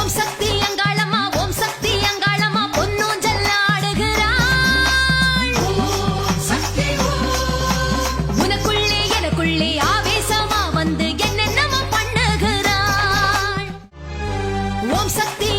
ஓம் சக்தி அங்காளம்மா ஓம் சக்தி அங்காளம்மா பொன்னூஞ்சல் ஆடுகிறாள். உனக்குள்ளே எனக்குள்ளே ஆவேசமா வந்து என்னென்னமோ பண்ணுகிறாள். ஓம் சக்தி